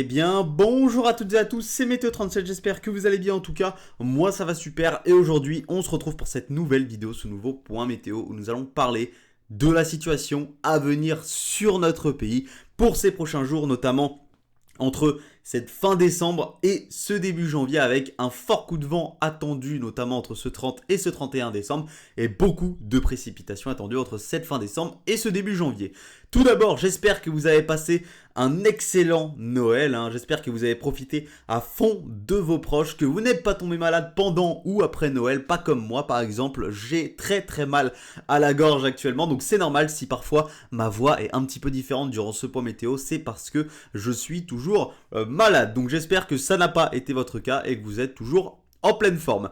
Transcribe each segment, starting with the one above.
bien, bonjour à toutes et à tous, c'est Météo37, j'espère que vous allez bien en tout cas, moi ça va super et aujourd'hui on se retrouve pour cette nouvelle vidéo, ce nouveau point météo où nous allons parler de la situation à venir sur notre pays pour ces prochains jours, notamment entre cette fin décembre et ce début janvier avec un fort coup de vent attendu notamment entre ce 30 et ce 31 décembre et beaucoup de précipitations attendues entre cette fin décembre et ce début janvier. Tout d'abord, j'espère que vous avez passé un excellent Noël, j'espère que vous avez profité à fond de vos proches, que vous n'êtes pas tombé malade pendant ou après Noël, pas comme moi par exemple, j'ai très mal à la gorge actuellement, donc c'est normal si parfois ma voix est un petit peu différente durant ce point météo, c'est parce que je suis toujours malade, donc j'espère que ça n'a pas été votre cas et que vous êtes toujours en pleine forme.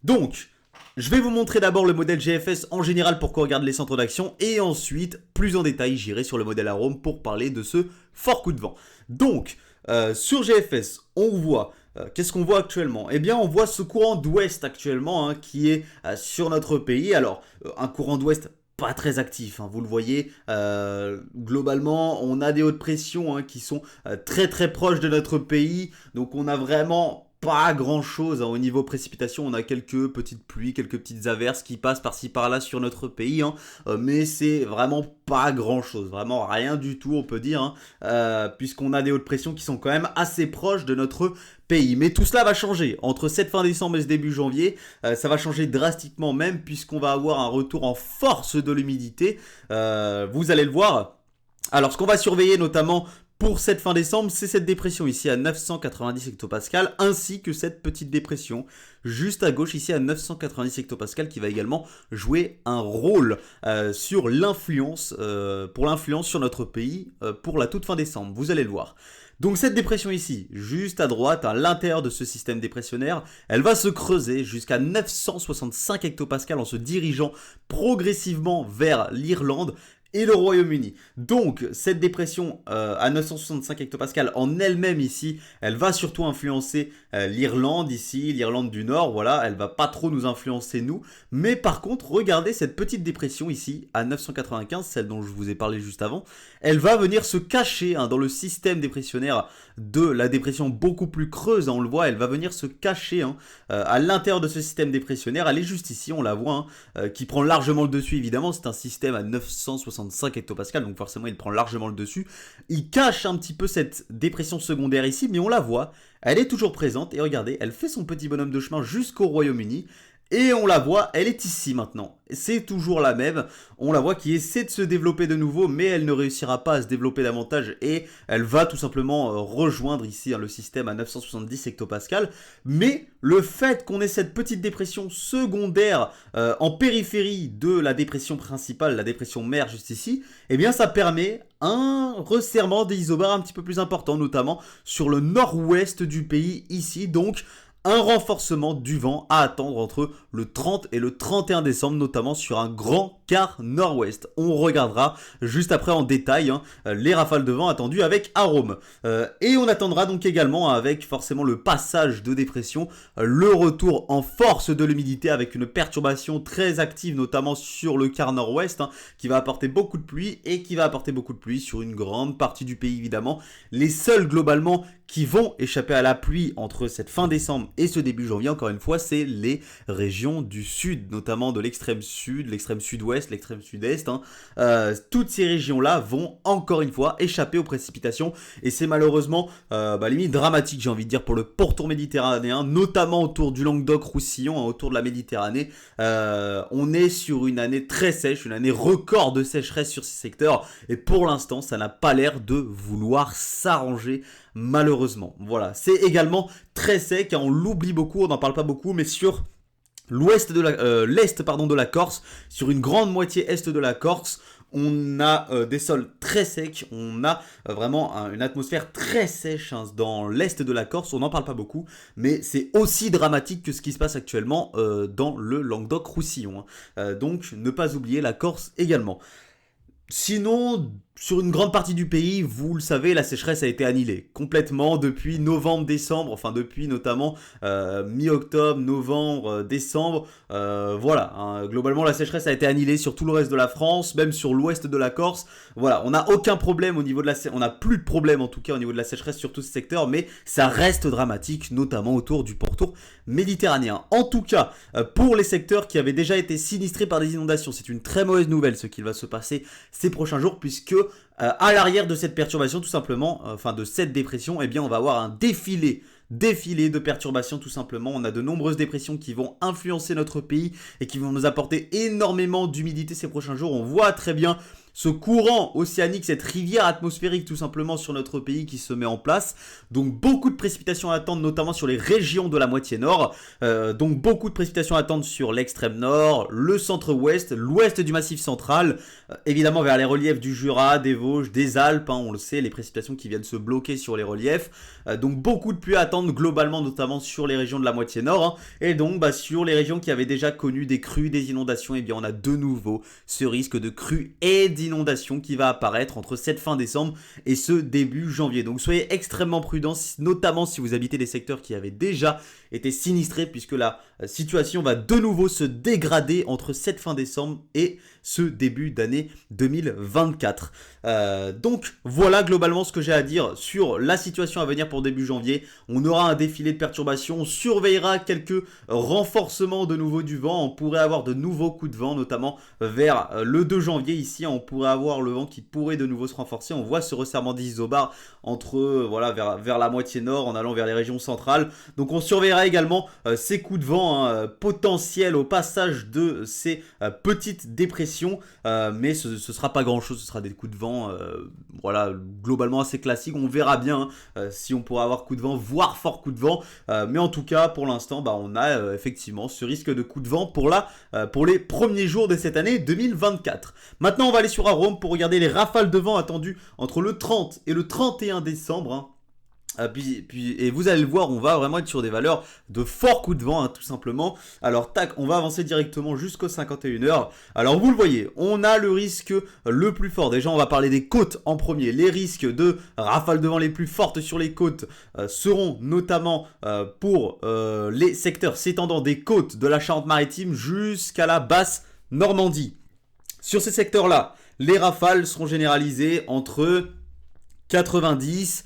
Donc, je vais vous montrer d'abord le modèle GFS en général pour qu'on regarde les centres d'action et ensuite, plus en détail, j'irai sur le modèle Arome pour parler de ce fort coup de vent. Donc, sur GFS, on voit, qu'est-ce qu'on voit actuellement? Eh bien, on voit ce courant d'ouest actuellement qui est sur notre pays. Alors, un courant d'ouest pas très actif, vous le voyez, globalement on a des hautes pressions qui sont très proches de notre pays, donc on a vraiment pas grand chose au niveau précipitation, on a quelques petites pluies, quelques petites averses qui passent par-ci par-là sur notre pays, mais c'est vraiment pas grand chose, vraiment rien du tout on peut dire, puisqu'on a des hautes pressions qui sont quand même assez proches de notre pays. Mais tout cela va changer entre cette fin décembre et ce début janvier, ça va changer drastiquement même puisqu'on va avoir un retour en force de l'humidité, vous allez le voir. Alors ce qu'on va surveiller notamment pour cette fin décembre, c'est cette dépression ici à 990 hectopascales, ainsi que cette petite dépression juste à gauche ici à 990 hectopascales qui va également jouer un rôle sur l'influence, pour l'influence sur notre pays pour la toute fin décembre, vous allez le voir. Donc cette dépression ici, juste à droite, à l'intérieur de ce système dépressionnaire, elle va se creuser jusqu'à 965 hectopascales en se dirigeant progressivement vers l'Irlande et le Royaume-Uni. Donc cette dépression à 965 hectopascales en elle-même ici, elle va surtout influencer l'Irlande ici, l'Irlande du Nord, voilà, elle va pas trop nous influencer nous, mais par contre, regardez cette petite dépression ici à 995, celle dont je vous ai parlé juste avant, elle va venir se cacher dans le système dépressionnaire de la dépression beaucoup plus creuse, on le voit, elle va venir se cacher à l'intérieur de ce système dépressionnaire, elle est juste ici, on la voit, qui prend largement le dessus évidemment, c'est un système à 965 hectopascales, donc forcément il prend largement le dessus. Il cache un petit peu cette dépression secondaire ici, mais on la voit, elle est toujours présente, et regardez, elle fait son petit bonhomme de chemin jusqu'au Royaume-Uni, et on la voit, elle est ici maintenant. C'est toujours la même, on la voit qui essaie de se développer de nouveau, mais elle ne réussira pas à se développer davantage et elle va tout simplement rejoindre ici le système à 970 hectopascales. Mais le fait qu'on ait cette petite dépression secondaire en périphérie de la dépression principale, la dépression mère juste ici, eh bien ça permet un resserrement des isobars un petit peu plus important, notamment sur le nord-ouest du pays ici, donc un renforcement du vent à attendre entre le 30 et le 31 décembre, notamment sur un grand quart nord-ouest. On regardera juste après en détail les rafales de vent attendues avec Arome. Et on attendra donc également avec forcément le passage de dépression, le retour en force de l'humidité avec une perturbation très active, notamment sur le quart nord-ouest, qui va apporter beaucoup de pluie et qui va apporter beaucoup de pluie sur une grande partie du pays évidemment. Les seuls globalement qui vont échapper à la pluie entre cette fin décembre et ce début janvier, encore une fois, c'est les régions du sud, notamment de l'extrême sud, l'extrême sud-ouest, l'extrême sud-est. Toutes ces régions-là vont, encore une fois, échapper aux précipitations. Et c'est malheureusement, limite dramatique, j'ai envie de dire, pour le pourtour méditerranéen, notamment autour du Languedoc-Roussillon, autour de la Méditerranée. On est sur une année très sèche, une année record de sécheresse sur ces secteurs. Et pour l'instant, ça n'a pas l'air de vouloir s'arranger malheureusement. Voilà, c'est également très sec, on l'oublie beaucoup, on n'en parle pas beaucoup, mais sur l'est de la Corse, sur une grande moitié est de la Corse, on a des sols très secs, on a vraiment une atmosphère très sèche dans l'est de la Corse, on n'en parle pas beaucoup, mais c'est aussi dramatique que ce qui se passe actuellement dans le Languedoc-Roussillon. Donc ne pas oublier la Corse également. Sinon, sur une grande partie du pays, vous le savez, la sécheresse a été annihilée complètement depuis novembre-décembre, enfin depuis notamment mi-octobre, novembre, décembre. Voilà, hein, globalement la sécheresse a été annihilée sur tout le reste de la France, même sur l'ouest de la Corse. Voilà, on n'a aucun problème au niveau de on n'a plus de problème en tout cas au niveau de la sécheresse sur tout ce secteur, mais ça reste dramatique, notamment autour du pourtour méditerranéen. En tout cas, pour les secteurs qui avaient déjà été sinistrés par des inondations, c'est une très mauvaise nouvelle ce qu'il va se passer ces prochains jours, puisque à l'arrière de cette perturbation tout simplement, enfin de cette dépression, eh bien on va avoir un défilé de perturbations tout simplement. On a de nombreuses dépressions qui vont influencer notre pays et qui vont nous apporter énormément d'humidité ces prochains jours. On voit très bien ce courant océanique, cette rivière atmosphérique tout simplement sur notre pays qui se met en place. Donc beaucoup de précipitations à attendre, notamment sur les régions de la moitié nord. Donc beaucoup de précipitations à attendre sur l'extrême nord, le centre-ouest, l'ouest du massif central, évidemment vers les reliefs du Jura, des Vosges, des Alpes, hein, on le sait, les précipitations qui viennent se bloquer sur les reliefs. Donc beaucoup de pluie à attendre globalement, notamment sur les régions de la moitié nord. Hein. Et donc sur les régions qui avaient déjà connu des crues, des inondations, eh bien on a de nouveau ce risque de crues et d'inondations qui va apparaître entre cette fin décembre et ce début janvier. Donc soyez extrêmement prudents, notamment si vous habitez des secteurs qui avaient déjà été sinistrés, puisque la situation va de nouveau se dégrader entre cette fin décembre et ce début d'année 2024. Donc voilà globalement ce que j'ai à dire sur la situation à venir pour début janvier. On aura un défilé de perturbations, on surveillera quelques renforcements de nouveau du vent, on pourrait avoir de nouveaux coups de vent, notamment vers le 2 janvier ici, on pourrait avoir le vent qui pourrait de nouveau se renforcer. On voit ce resserrement d'isobar entre voilà vers la moitié nord en allant vers les régions centrales. Donc on surveillera également ces coups de vent potentiels au passage de ces petites dépressions, mais ce sera pas grand chose, ce sera des coups de vent voilà globalement assez classiques. On verra bien si on pourra avoir coup de vent, voire fort coup de vent, mais en tout cas pour l'instant on a effectivement ce risque de coup de vent pour les premiers jours de cette année 2024. Maintenant on va aller sur Arome pour regarder les rafales de vent attendues entre le 30 et le 31 décembre. Hein. Et vous allez le voir, on va vraiment être sur des valeurs de forts coups de vent, hein, tout simplement. Alors tac, on va avancer directement jusqu'aux 51h. Alors vous le voyez, on a le risque le plus fort. Déjà on va parler des côtes en premier. Les risques de rafales de vent les plus fortes sur les côtes seront notamment pour les secteurs s'étendant des côtes de la Charente-Maritime jusqu'à la basse Normandie. Sur ces secteurs-là, les rafales seront généralisées entre 90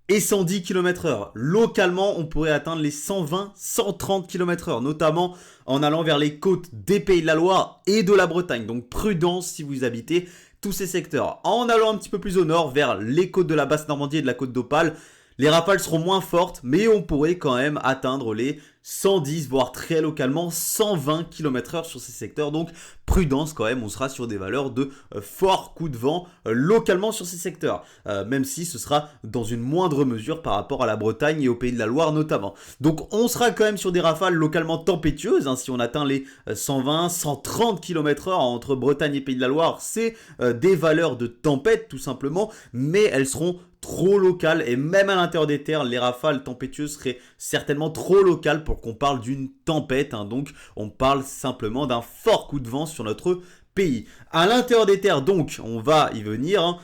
et 110 km/h. Localement, on pourrait atteindre les 120-130 km/h, notamment en allant vers les côtes des Pays de la Loire et de la Bretagne. Donc prudence si vous habitez tous ces secteurs. En allant un petit peu plus au nord, vers les côtes de la basse Normandie et de la côte d'Opale, les rafales seront moins fortes, mais on pourrait quand même atteindre les 110, voire très localement 120 km/h sur ces secteurs. Donc prudence quand même, on sera sur des valeurs de forts coups de vent localement sur ces secteurs. Même si ce sera dans une moindre mesure par rapport à la Bretagne et au Pays de la Loire notamment. Donc on sera quand même sur des rafales localement tempétueuses. Hein, si on atteint les 120, 130 km/h entre Bretagne et Pays de la Loire, c'est des valeurs de tempête tout simplement. Mais elles seront trop locales, et même à l'intérieur des terres, les rafales tempétueuses seraient certainement trop locales pour qu'on parle d'une tempête. Hein. Donc on parle simplement d'un fort coup de vent sur notre pays. À l'intérieur des terres, donc, on va y venir, hein,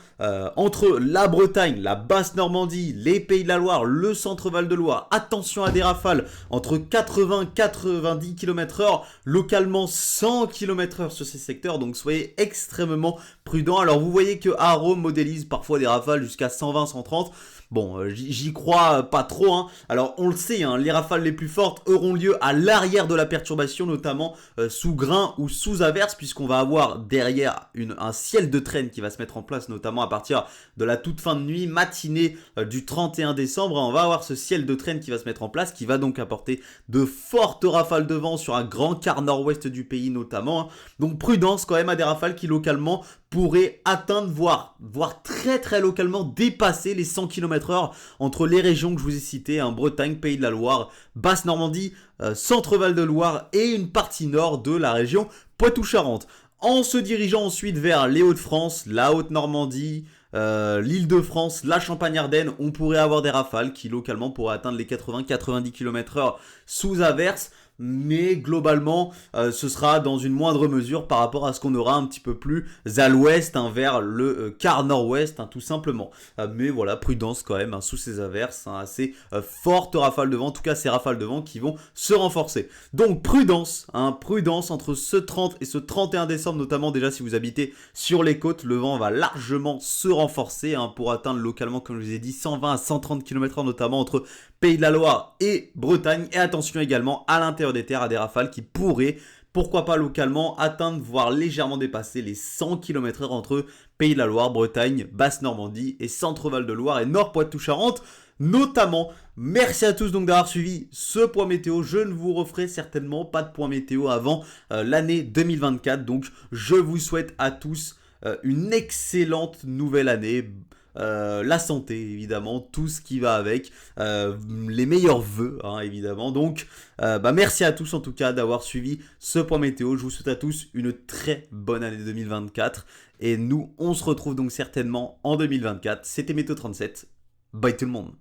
entre la Bretagne, la basse Normandie, les Pays de la Loire, le centre Val de Loire. Attention à des rafales entre 80-90 km/h, localement 100 km/h sur ces secteurs, donc soyez extrêmement prudents. Alors vous voyez que Arome modélise parfois des rafales jusqu'à 120-130. Bon, j'y crois pas trop. Hein. Alors, on le sait, hein, les rafales les plus fortes auront lieu à l'arrière de la perturbation, notamment sous grain ou sous averse, puisqu'on va avoir derrière un ciel de traîne qui va se mettre en place, notamment à partir de la toute fin de nuit, matinée du 31 décembre. On va avoir ce ciel de traîne qui va se mettre en place, qui va donc apporter de fortes rafales de vent sur un grand quart nord-ouest du pays notamment. Hein. Donc, prudence quand même à des rafales qui localement pourrait atteindre, voire très très localement dépasser les 100 km/h entre les régions que je vous ai citées, hein, Bretagne, Pays de la Loire, Basse Normandie, Centre-Val de Loire et une partie nord de la région Poitou-Charentes. En se dirigeant ensuite vers les Hauts-de-France, la Haute-Normandie, l'Île-de-France, la Champagne-Ardenne, on pourrait avoir des rafales qui localement pourraient atteindre les 80-90 km/h sous averse. mais globalement, ce sera dans une moindre mesure par rapport à ce qu'on aura un petit peu plus à l'ouest, hein, vers le quart nord-ouest, hein, tout simplement. Mais voilà, prudence quand même, hein, sous ces averses, hein, assez fortes rafales de vent, en tout cas ces rafales de vent qui vont se renforcer. Donc prudence, hein, prudence entre ce 30 et ce 31 décembre, notamment déjà si vous habitez sur les côtes, le vent va largement se renforcer, hein, pour atteindre localement, comme je vous ai dit, 120 à 130 km/h, notamment entre Pays de la Loire et Bretagne. Et attention également à l'intérieur des terres à des rafales qui pourraient, pourquoi pas localement, atteindre voire légèrement dépasser les 100 km/h entre Pays de la Loire, Bretagne, Basse-Normandie et Centre-Val de Loire et Nord-Poitou-Charentes notamment. Merci à tous donc d'avoir suivi ce point météo. Je ne vous referai certainement pas de point météo avant l'année 2024. Donc je vous souhaite à tous une excellente nouvelle année. La santé évidemment, tout ce qui va avec, les meilleurs vœux, hein, évidemment. Donc merci à tous en tout cas d'avoir suivi ce point météo. Je vous souhaite à tous une très bonne année 2024 et nous on se retrouve donc certainement en 2024. C'était Météo 37, bye tout le monde.